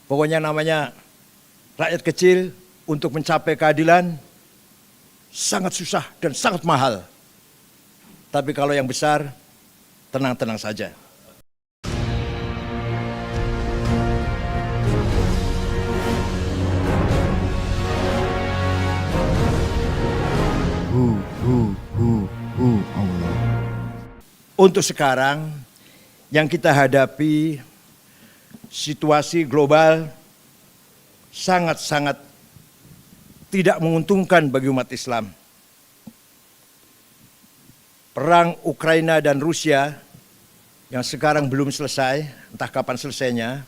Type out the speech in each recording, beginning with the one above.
Pokoknya namanya rakyat kecil untuk mencapai keadilan sangat susah dan sangat mahal. Tapi kalau yang besar, tenang-tenang saja. Allah. Untuk sekarang, yang kita hadapi situasi global sangat-sangat tidak menguntungkan bagi umat Islam. Perang Ukraina dan Rusia yang sekarang belum selesai, entah kapan selesainya,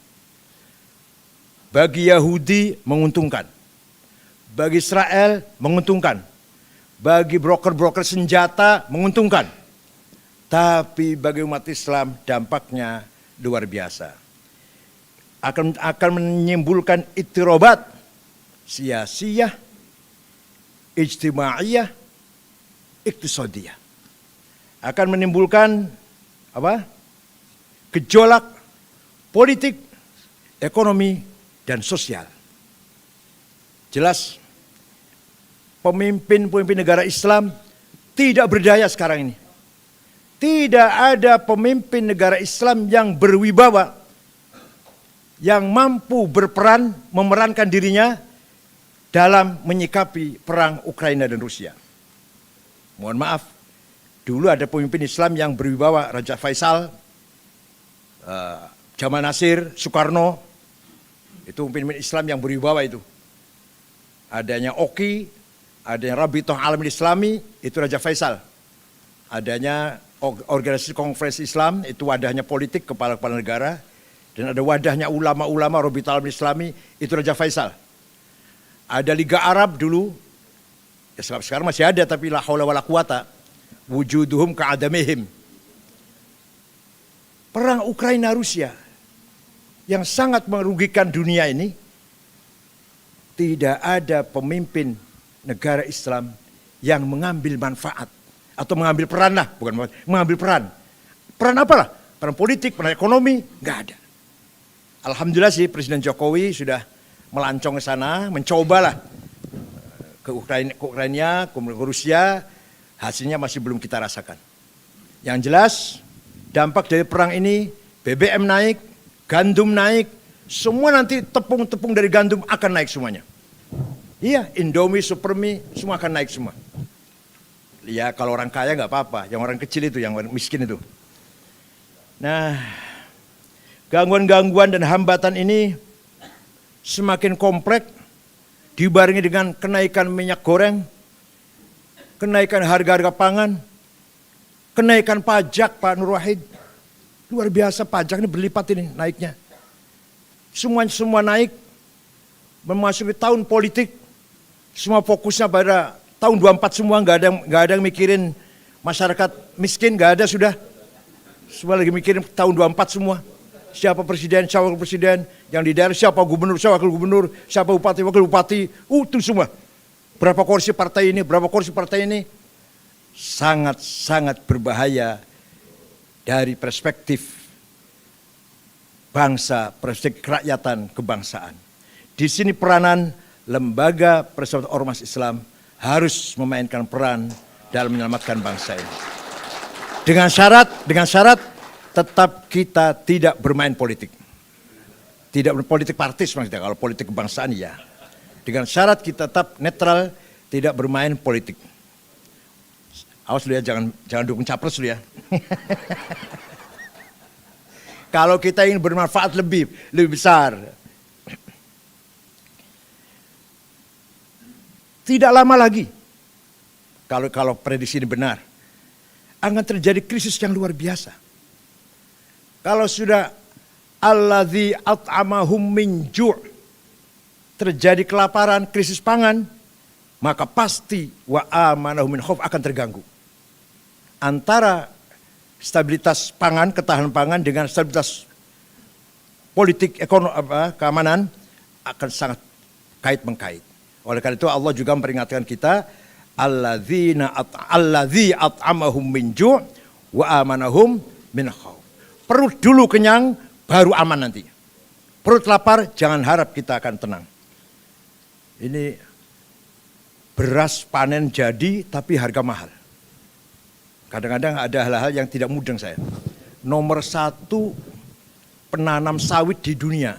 bagi Yahudi menguntungkan, bagi Israel menguntungkan, bagi broker-broker senjata menguntungkan. Tapi bagi umat Islam dampaknya luar biasa. Akan menimbulkan ittirobat siyasiyah, ijtimaiyah, iktisadiyah. Akan menimbulkan gejolak politik, ekonomi, dan sosial. Jelas pemimpin negara Islam tidak berdaya sekarang ini. Tidak ada pemimpin negara Islam yang berwibawa, yang mampu berperan, memerankan dirinya dalam menyikapi perang Ukraina dan Rusia. Mohon maaf, dulu ada pemimpin Islam yang berwibawa, Raja Faisal, Jamal Nasir, Soekarno, itu pemimpin Islam yang berwibawa itu. Adanya OKI, adanya Rabithah Alamil Islami, itu Raja Faisal. Adanya organisasi konferensi Islam, itu wadahnya politik, kepala-kepala negara. Dan ada wadahnya ulama-ulama Rabithah Alamil Islami, itu Raja Faisal. Ada Liga Arab dulu, ya sekarang masih ada, tapi la haula wala quwata, wujuduhum ka'adamihim. Perang Ukraina-Rusia yang sangat merugikan dunia ini, tidak ada pemimpin negara Islam yang mengambil manfaat atau mengambil peran lah, bukan mengambil peran. Peran apalah? Peran politik, peran ekonomi, nggak ada. Alhamdulillah sih Presiden Jokowi sudah melancong ke sana, mencobalah ke Ukraina, ke Rusia, hasilnya masih belum kita rasakan. Yang jelas dampak dari perang ini, BBM naik, gandum naik, semua nanti tepung-tepung dari gandum akan naik semuanya. Iya, Indomie, Supermie, semua akan naik semua. Ya kalau orang kaya nggak apa-apa, yang orang kecil itu, yang orang miskin itu. Nah, gangguan-gangguan dan hambatan ini semakin kompleks, dibarengi dengan kenaikan minyak goreng, kenaikan harga-harga pangan, kenaikan pajak Pak Nur Wahid. Luar biasa, pajak ini berlipat ini naiknya. Semua naik, memasuki tahun politik, semua fokusnya pada tahun 24 semua, nggak ada yang mikirin masyarakat miskin, nggak ada sudah. Semua lagi mikirin tahun 24 semua. Siapa presiden, siapa wakil presiden, yang di daerah siapa gubernur, siapa wakil gubernur, siapa bupati, wakil bupati, itu semua. Berapa kursi partai ini, berapa kursi partai ini. Sangat-sangat berbahaya dari perspektif bangsa, perspektif kerakyatan, kebangsaan. Di sini peranan lembaga Persatuan Ormas Islam harus memainkan peran dalam menyelamatkan bangsa ini. Dengan syarat tetap kita tidak bermain politik. Tidak berpolitik partis maksudnya, kalau politik kebangsaan ya. Dengan syarat kita tetap netral, tidak bermain politik. Awas lu ya, jangan dukung capres lu ya. Kalau kita ingin bermanfaat lebih besar. Tidak lama lagi, kalau prediksi ini benar, akan terjadi krisis yang luar biasa. Kalau sudah alladzi at'amahum min ju', terjadi kelaparan, krisis pangan, maka pasti wa amanahum min khauf akan terganggu. Antara stabilitas pangan, ketahanan pangan dengan stabilitas politik, ekonomi, keamanan akan sangat kait-mengkait. Oleh karena itu Allah juga memperingatkan kita, alladzi at'amahum min ju' wa amanahum min khauf. Perut dulu kenyang, baru aman nanti. Perut lapar, jangan harap kita akan tenang. Ini beras panen jadi tapi harga mahal. Kadang-kadang ada hal-hal yang tidak mudeng saya. Nomor 1 penanam sawit di dunia,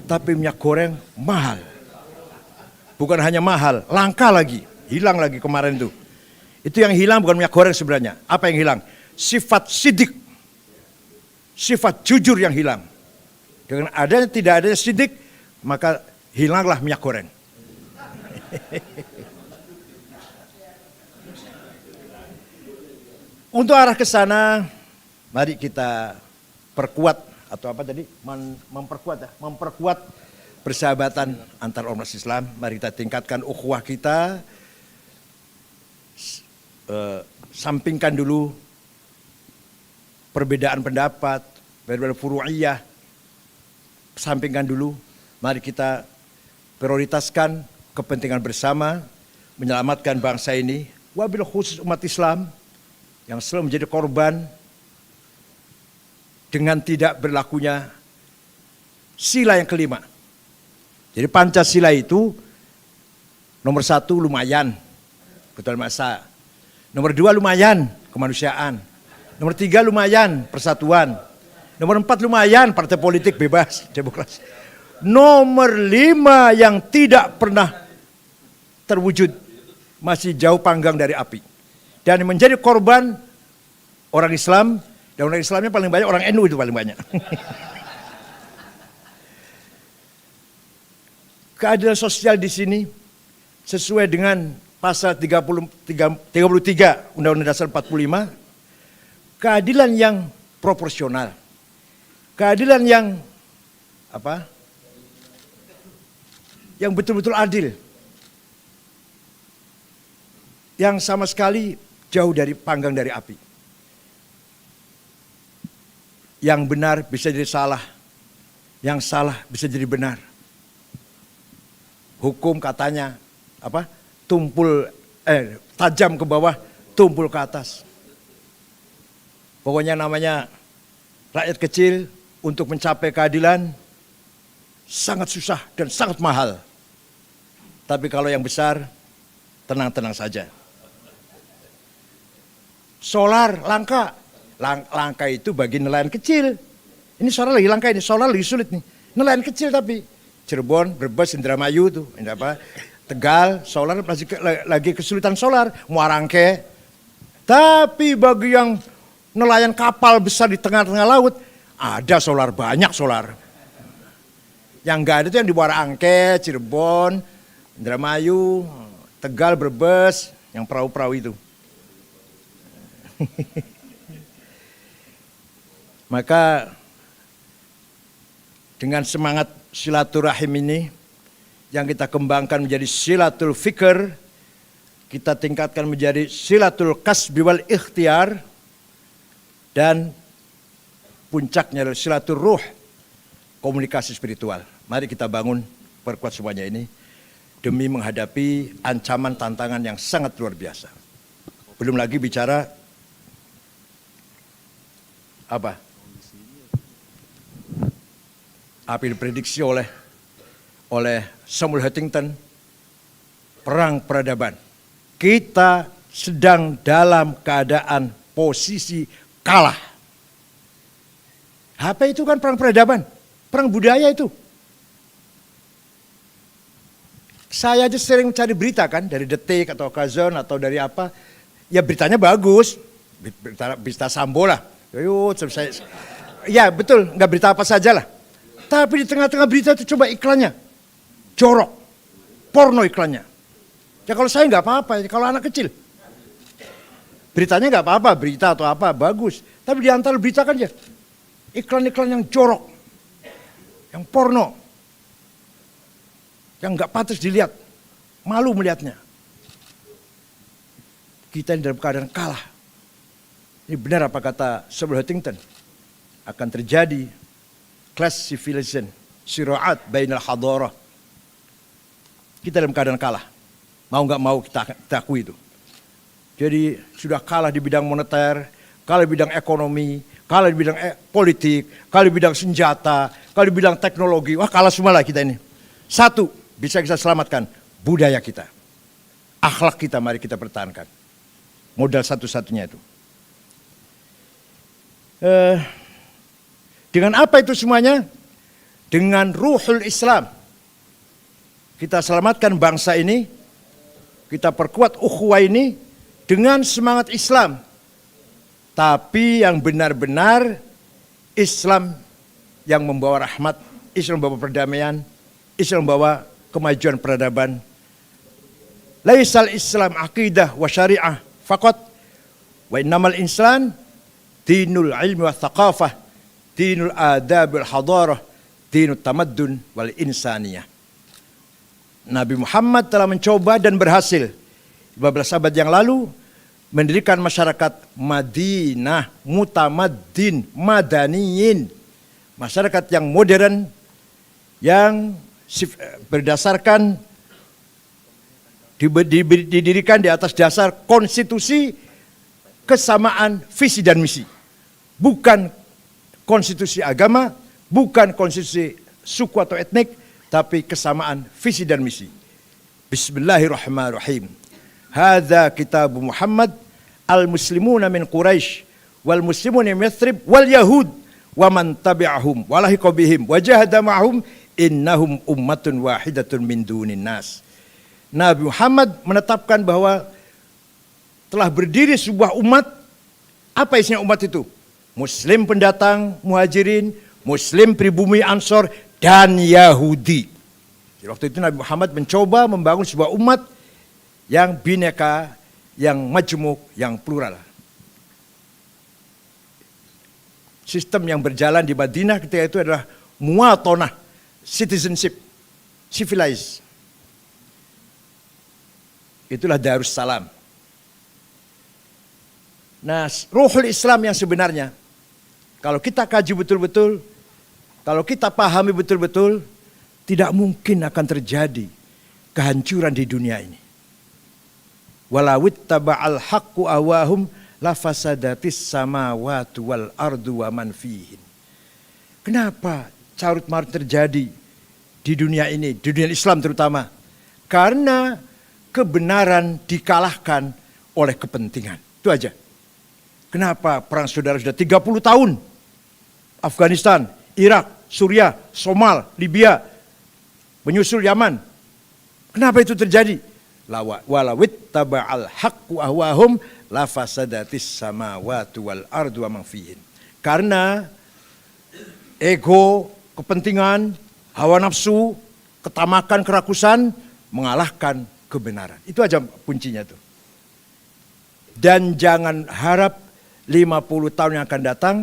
tapi minyak goreng mahal. Bukan hanya mahal, langka lagi, hilang lagi kemarin itu. Itu yang hilang bukan minyak goreng sebenarnya. Apa yang hilang? Sifat sidik, sifat jujur yang hilang. Dengan adanya tidak adanya sidik, maka hilanglah minyak goreng. Untuk arah ke sana, mari kita perkuat atau apa tadi? Memperkuat persahabatan antar ormas Islam. Mari kita tingkatkan ukhuwah kita. Sampingkan dulu perbedaan pendapat, perbedaan furu'iyah. Sampingkan dulu. Mari kita prioritaskan kepentingan bersama, menyelamatkan bangsa ini, wabil khusus umat Islam yang selalu menjadi korban dengan tidak berlakunya sila yang kelima. Jadi Pancasila itu nomor 1 lumayan, betul masa. Nomor 2 lumayan, kemanusiaan. Nomor 3 lumayan, persatuan. Nomor 4 lumayan, partai politik bebas, demokrasi. Nomor 5 yang tidak pernah terwujud, masih jauh panggang dari api. Dan menjadi korban orang Islam, dan orang Islamnya paling banyak, orang NU itu paling banyak. Keadilan sosial di sini sesuai dengan pasal 33 Undang-Undang Dasar 45, keadilan yang proporsional. Keadilan yang apa? Yang betul-betul adil. Yang sama sekali jauh dari panggang dari api. Yang benar bisa jadi salah, yang salah bisa jadi benar. Hukum katanya apa? Tajam ke bawah, tumpul ke atas. Pokoknya namanya rakyat kecil untuk mencapai keadilan sangat susah dan sangat mahal. Tapi kalau yang besar, tenang-tenang saja. Solar langka. Langka itu bagi nelayan kecil. Ini solar lagi langka, ini solar lagi sulit nih. Nelayan kecil tapi. Cirebon, Brebes, Indramayu tuh. Tegal, solar lagi kesulitan solar. Muara Angke. Tapi bagi yang nelayan kapal besar di tengah-tengah laut, ada solar, banyak solar. Yang enggak ada itu yang di Muara Angke, Cirebon, Indramayu, Tegal, Brebes, yang perahu-perahu itu. Maka dengan semangat silaturahim ini yang kita kembangkan menjadi silatul fikr, kita tingkatkan menjadi silatul kasbi wal ikhtiar, dan puncaknya adalah silatul ruh, komunikasi spiritual. Mari kita bangun, perkuat semuanya ini demi menghadapi ancaman tantangan yang sangat luar biasa. Belum lagi bicara apa? Apa yang diprediksi oleh Samuel Huntington, perang peradaban. Kita sedang dalam keadaan posisi kalah. Apa itu kan perang peradaban? Perang budaya itu. Saya aja sering mencari berita kan, dari Detik atau Kazon atau dari apa. Ya beritanya bagus, berita Sambo lah. Ya betul, nggak berita apa saja lah. Tapi di tengah-tengah berita itu coba iklannya. Jorok. Porno iklannya. Ya kalau saya nggak apa-apa, kalau anak kecil. Beritanya nggak apa-apa, berita atau apa, bagus. Tapi di antara berita kan ya, iklan-iklan yang jorok. Yang porno. Yang nggak pantas dilihat. Malu melihatnya. Kita ini dalam keadaan kalah. Ini benar apa kata Samuel Huntington. Akan terjadi class civilization, sira'at bainal hadarah. Kita dalam keadaan kalah. Mau nggak mau kita akui itu. Jadi sudah kalah di bidang moneter, kalah di bidang ekonomi, Kalau di bidang politik, kalau di bidang senjata, kalau di bidang teknologi, wah kalah semua lah kita ini. Satu, bisa kita selamatkan, budaya kita. Akhlak kita mari kita pertahankan. Modal satu-satunya itu. Dengan apa itu semuanya? Dengan ruhul Islam. Kita selamatkan bangsa ini, kita perkuat ukhuwah ini dengan semangat Islam. Tapi yang benar-benar Islam yang membawa rahmat, Islam membawa perdamaian, Islam membawa kemajuan peradaban. Laisal Islam aqidah wa syariah faqat wa innamal insan dinul ilmi wa thaqafah, dinul adab wal hadarah, dinul tamaddun wal insaniyah. Nabi Muhammad telah mencoba dan berhasil 15 abad yang lalu mendirikan masyarakat Madinah, mutamaddin, madaniyin. Masyarakat yang modern, yang berdasarkan, didirikan di atas dasar konstitusi kesamaan visi dan misi. Bukan konstitusi agama, bukan konstitusi suku atau etnik, tapi kesamaan visi dan misi. Bismillahirrahmanirrahim. Hadza kitab Muhammad al-muslimuna min Quraisy wal muslimuna min Yathrib wal yahud wa man tabi'ahum wa lahiqa bihim wa jahada ma'hum innahum ummatun wahidatun min dunin nas. Nabi Muhammad menetapkan bahwa telah berdiri sebuah umat. Apa isinya umat itu? Muslim pendatang muhajirin, Muslim pribumi Ansor, dan Yahudi. Jadi waktu itu Nabi Muhammad mencoba membangun sebuah umat yang bineka, yang majmuk, yang plural. Sistem yang berjalan di Madinah ketika itu adalah muatonah, citizenship, civilized. Itulah Darussalam. Nah, ruhul Islam yang sebenarnya, kalau kita kaji betul-betul, kalau kita pahami betul-betul, tidak mungkin akan terjadi kehancuran di dunia ini. Walawit taba'al haqqu awahum lafasadatis samawati wal ardu wa man fihin. Kenapa carut marut terjadi di dunia ini, di dunia Islam terutama? Karena kebenaran dikalahkan oleh kepentingan. Itu aja. Kenapa perang saudara sudah 30 tahun? Afghanistan, Irak, Suriah, Somal, Libya, menyusul Yaman. Kenapa itu terjadi? Walawit taba'al haqqu ahwahum lafasadatis samawati wal ardu wa man fihin. Karena ego, kepentingan, hawa nafsu, ketamakan, kerakusan mengalahkan kebenaran. Itu aja kuncinya tuh. Dan jangan harap 50 tahun yang akan datang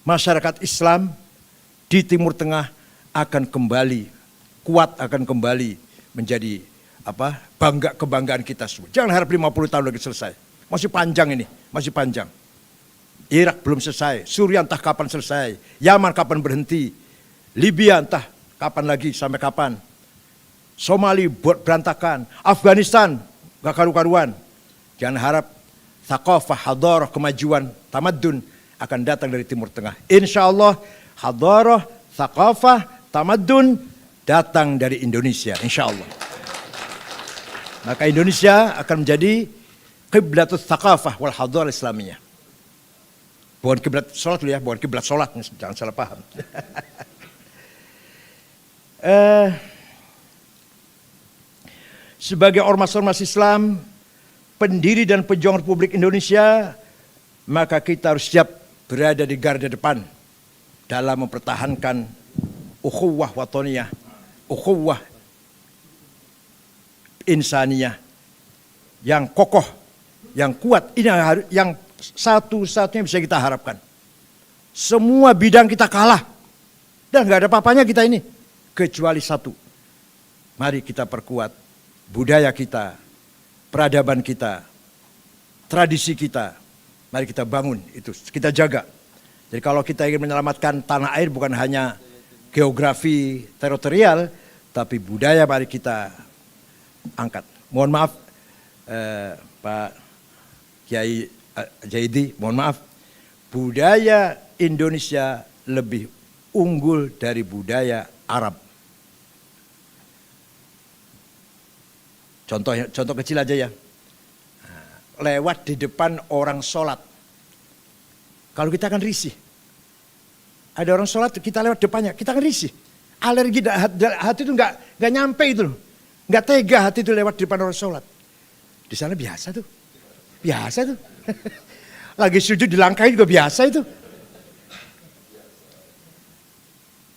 masyarakat Islam di Timur Tengah akan kembali kuat, akan kembali menjadi kebanggaan kita semua. Jangan harap 50 tahun lagi selesai. Masih panjang ini, masih panjang. Irak belum selesai, Suriah entah kapan selesai, Yaman kapan berhenti, Libya entah kapan lagi, sampai kapan. Somali buat berantakan, Afghanistan gak karu-karuan. Jangan harap thaqafah, hadarah, kemajuan, tamaddun akan datang dari Timur Tengah. Insya Allah hadarah, thaqafah, tamaddun datang dari Indonesia, insya Allah. Maka Indonesia akan menjadi qiblatul thaqafah wal hadarah Islamiyah. Bukan kiblat sholat dulu ya, bukan kiblat sholat, jangan salah paham. Sebagai ormas-ormas Islam, pendiri dan pejuang Republik Indonesia, maka kita harus siap berada di garda depan dalam mempertahankan ukhuwah watoniyah, ukhuwah insaniyah yang kokoh, yang kuat. Ini yang satu-satunya bisa kita harapkan. Semua bidang kita kalah dan gak ada apa-apanya kita ini kecuali satu. Mari kita perkuat budaya kita, peradaban kita, tradisi kita. Mari kita bangun itu, kita jaga. Jadi kalau kita ingin menyelamatkan tanah air bukan hanya geografi teritorial, tapi budaya mari kita angkat. Mohon maaf Pak Kiai Jaidi, mohon maaf. budaya Indonesia lebih unggul dari budaya Arab. Contoh kecil aja ya. Lewat di depan orang sholat. Kalau kita akan risih. Ada orang sholat, kita lewat depannya, kita akan risih. Alergi hati itu nggak nyampe itu loh. Nggak tega hati itu lewat di depan orang sholat. Di sana biasa tuh. Biasa tuh. Lagi sujud dilangkahi juga biasa itu.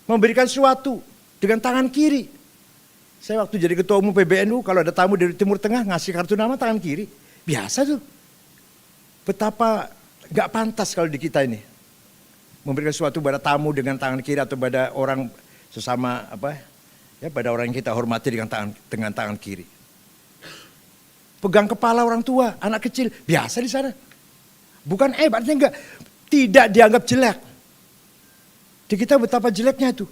Memberikan sesuatu dengan tangan kiri. Saya waktu jadi ketua umum PBNU, kalau ada tamu dari Timur Tengah ngasih kartu nama tangan kiri. Biasa tuh. Betapa gak pantas kalau di kita ini. Memberikan sesuatu pada tamu dengan tangan kiri atau pada orang sesama pada orang yang kita hormati dengan tangan kiri. Pegang kepala orang tua, anak kecil, biasa di sana. Bukan artinya enggak, tidak dianggap jelek. Di kita betapa jeleknya itu.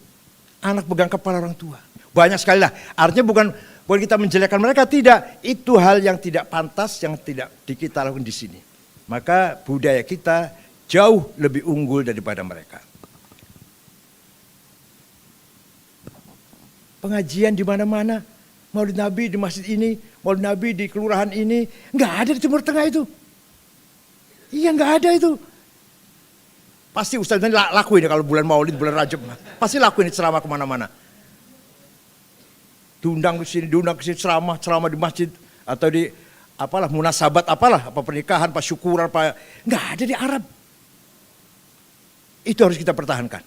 Anak pegang kepala orang tua. Banyak sekali lah. Artinya bukan kita menjelekkan mereka, tidak. Itu hal yang tidak pantas, yang tidak kita lakukan di sini. Maka budaya kita jauh lebih unggul daripada mereka. Pengajian di mana-mana, Maulid Nabi di masjid ini, Maulid Nabi di kelurahan ini, nggak ada di Timur Tengah itu. Iya nggak ada itu. Pasti ustaznya lakuin kalau bulan Maulid, bulan Rajab, pasti lakuin ceramah kemana-mana. Diundang ke sini ceramah di masjid atau di munasabat pernikahan, syukuran, nggak ada di Arab. Itu harus kita pertahankan.